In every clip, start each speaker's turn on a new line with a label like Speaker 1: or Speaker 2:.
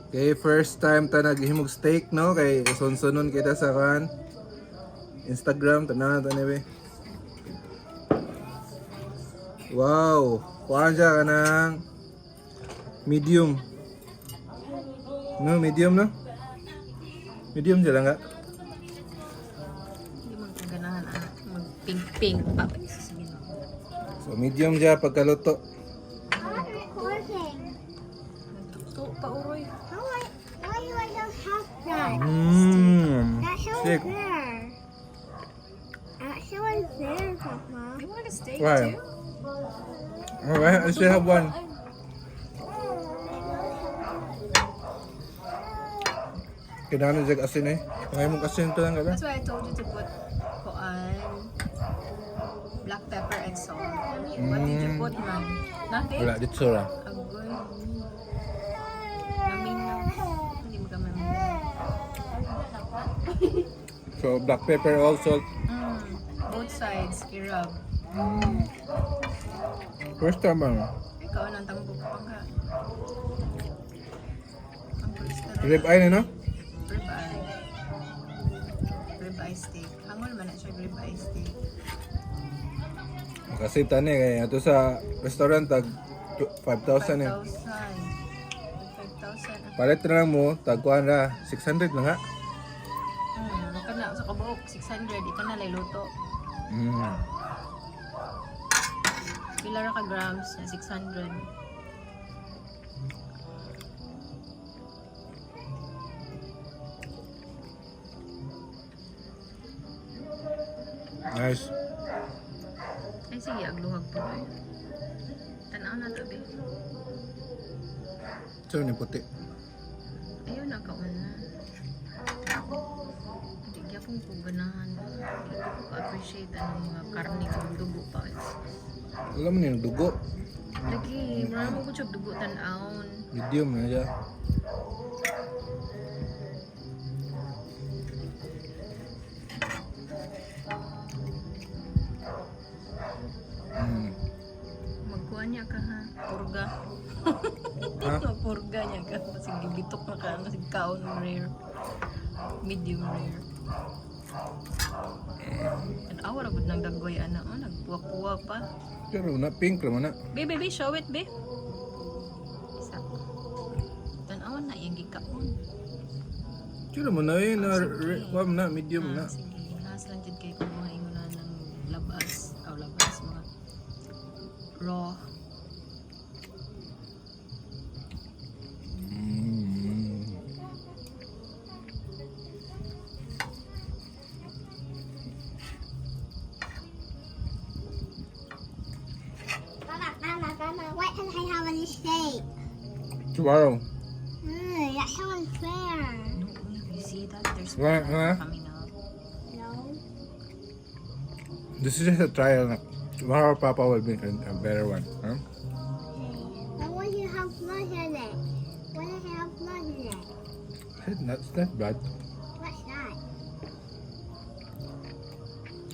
Speaker 1: Okay, first time ta naghimog steak, no? Kay sunsunon kita sa kan Instagram, tanan ta ni. Wow, kuhaan siya ka ng medium. No, medium, no? Medium siya lang nga.
Speaker 2: Hindi mo kaganahan mag-pink-pink pa. Sasabihin mo.
Speaker 1: So, medium siya pagkaluto.
Speaker 3: I'm recording.
Speaker 2: Nagtukto pa, uroy.
Speaker 3: Why do I don't have that? That's so
Speaker 1: Steak.
Speaker 3: unfair. That's so unfair, Papa.
Speaker 2: You want a steak
Speaker 1: Why?
Speaker 2: too?
Speaker 1: Alright, I still have one. Kailangan na asin eh. Ngayon mong asin ito lang ka ba?
Speaker 2: That's why I told you to put black pepper and salt. What did you put, man? Nothing?
Speaker 1: Wala, dito ra.
Speaker 2: Agoy. Naminaw. Hindi mo ka maminaw.
Speaker 1: So, black pepper, all salt.
Speaker 2: Both sides, i-rub.
Speaker 1: First time ba?
Speaker 2: Ikaw, nang tambok pa nga. Ang first na
Speaker 1: Rib eye na, no?
Speaker 2: Ribeye. Ribeye steak. Hangol man na siya ribeye steak.
Speaker 1: Kasi tani, kaya ito sa restaurant, tag 5,000 eh.
Speaker 2: 5,000. 5,000.
Speaker 1: Palit na lang mo, tag kuhan na, 600 na nga.
Speaker 2: Maka na, sa kabuok, 600. Ika na lay luto. Pila ra ka grams na 600.
Speaker 1: Nice.
Speaker 2: Ay sige, agluhag po. Tanaw na to, be.
Speaker 1: So, ni puti.
Speaker 2: Ayun, nakaon na. Hindi kaya pong puganahan. Hindi ko ka-appreciate ang mga karne kung dugo pa.
Speaker 1: Alam mo yung dugo.
Speaker 2: Lagi, marami mo ko siya dugo tanawon.
Speaker 1: Medium na siya.
Speaker 2: Magkuha niya ka ha, purga.
Speaker 1: Ha?
Speaker 2: Purga niya ka. Masig gibitok na ka, masig kaon rare. Medium rare. An hour agad nang dagoy ana, oh, nagpuwa-puwa pa.
Speaker 1: Pero na, pink naman na.
Speaker 2: Be, show it, be. Isa. Tanawan na, yung gikaon.
Speaker 1: Pero mo na yun, kuha na, medium na.
Speaker 2: Sige, lahas lang dyan kayo kung mga inguna ng labas. Labas, mga raw.
Speaker 3: Mama, why can't I have any steak?
Speaker 1: Tomorrow.
Speaker 3: That's so unfair.
Speaker 2: No, you see that? There's
Speaker 1: What, huh?
Speaker 2: coming out.
Speaker 3: No.
Speaker 1: This is just a trial. Tomorrow, Papa will make a better one. Huh?
Speaker 3: But what do you have blood in it? What does it have blood in it?
Speaker 1: That's not bad.
Speaker 3: What's that?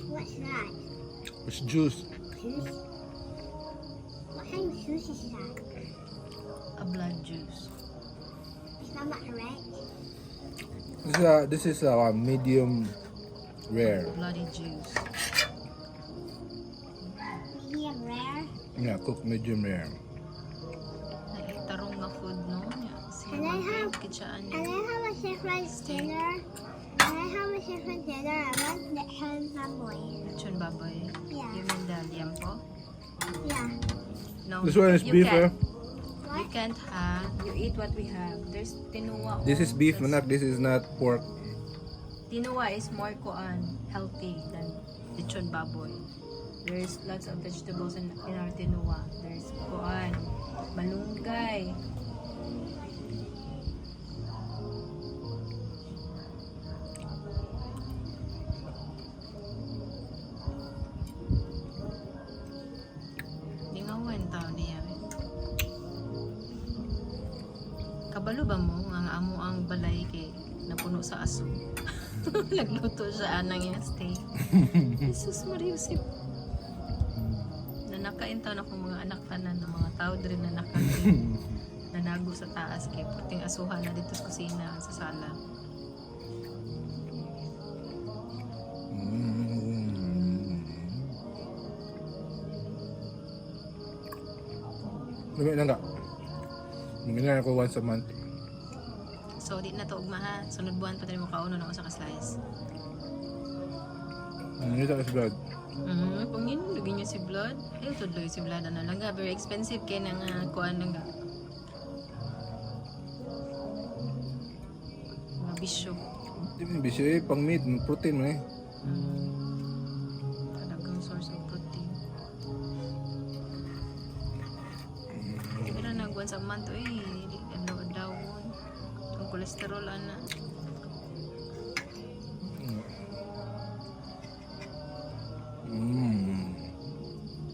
Speaker 3: What's that?
Speaker 1: It's juice.
Speaker 3: Juice? What kind of juice is that?
Speaker 2: A blood juice.
Speaker 3: It's not correct.
Speaker 1: This is a medium rare.
Speaker 2: Bloody juice.
Speaker 3: Medium rare.
Speaker 1: Yeah, cooked medium rare.
Speaker 2: Naitarong nga food, no?
Speaker 3: Can I have-
Speaker 2: Kitsaan
Speaker 3: Can
Speaker 2: niya.
Speaker 3: I have a different dinner? Can I have a different dinner? I want the ham boy.
Speaker 2: Lechon baboy.
Speaker 3: Yeah.
Speaker 2: You mean the liempo?
Speaker 3: Yeah.
Speaker 2: No.
Speaker 1: This one is
Speaker 2: you
Speaker 1: beef,
Speaker 2: can't.
Speaker 1: eh?
Speaker 2: You can't have. You eat what we have. There's tinua.
Speaker 1: This is beef, manak. This is not pork.
Speaker 2: Tinua is more healthy than lechon baboy. There's lots of vegetables in our tinua. There's malunggay. Lingawan tao niya. Kabalo ba mo ang amo ang balay kay napuno sa aso? Nagluto siya anang yung steak. Jesus Mariusip. Nanakain taon akong mga anak tanan ng mga tao din na naganago sa taas kay puting asuhan na dito sa kusina sa sala.
Speaker 1: Lumi na nga. Lumi na ako once a month.
Speaker 2: So di na to ugma ha. Sunod buwan pa tayo mo kauno ng usa ka slice.
Speaker 1: Lumi sa blood.
Speaker 2: Pangin lagi niya si Blood. Ay tudloy si Blood ana lang ga very expensive kay nang kuan lang ga. Mga bisyo.
Speaker 1: Di mo bisyo eh, pang meat, protein mo eh.
Speaker 2: Talagang source of protein. Hindi na nagwan sa month eh. Adlaw-adlawon. Ang cholesterol ana.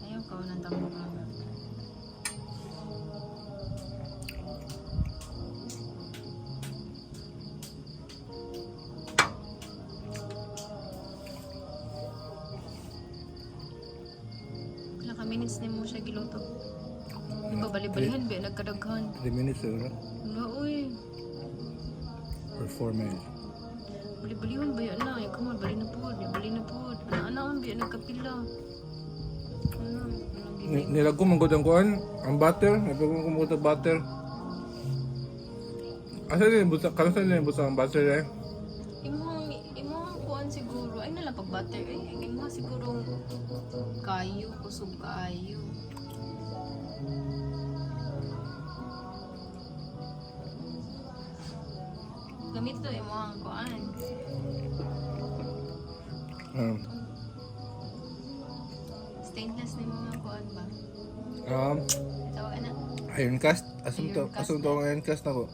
Speaker 2: Ayaw ka ng tamo ka. Ilang ka minutes na mo siya giluto. Di ba bali-balihan ba? Nagkadaghan.
Speaker 1: 3 minutes siguro.
Speaker 2: Wala uy.
Speaker 1: Or 4 minutes.
Speaker 2: Bali-balihan ba yan na? Ikaw man, bali na po. Bali na po. Ana-ana ba yan? Nagkapila. Ano?
Speaker 1: Nilag ko manggod ang kuan, ang butter, nagpagod ko manggod ang butter. Asa din busa, kano sa din busa ang butter eh?
Speaker 2: Imong kuan siguro. Ay nalang pag butter. Ay, imong siguro kayo. Kusog kayo. Gamit to imong kuan. Stainless na mga kuan ba?
Speaker 1: Um,
Speaker 2: Ito, ano?
Speaker 1: iron cast, asum to
Speaker 2: Iron cast
Speaker 1: ang iron cast na ko.